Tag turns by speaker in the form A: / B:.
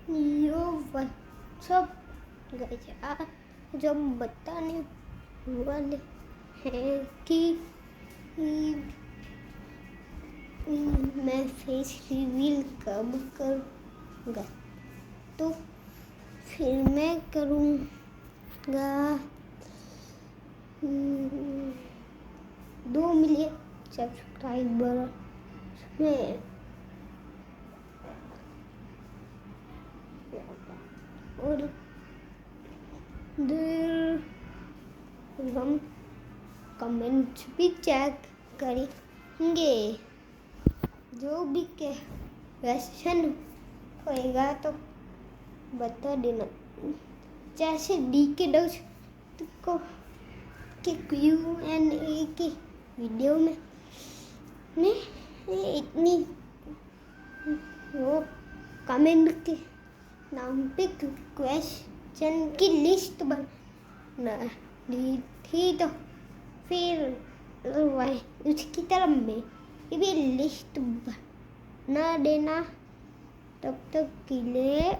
A: यो सब गाइस आज जब बताने वाले हैं कि मैं फेस रिवील कब करूँगा, तो फिर मैं करूँगा 2 मिलियन सब्सक्राइबर में। और हम कमेंट्स भी चेक करेंगे, जो भी क्वेश्चन होएगा तो बता देना। जैसे डीके डॉस को के Q&A की वीडियो में इतनी वो कमेंट के नाम पे क्वेश्चन की लिस्ट बना दी थी, तो फिर उसकी तरफ में भी लिस्ट बना देना। तब तक के लिए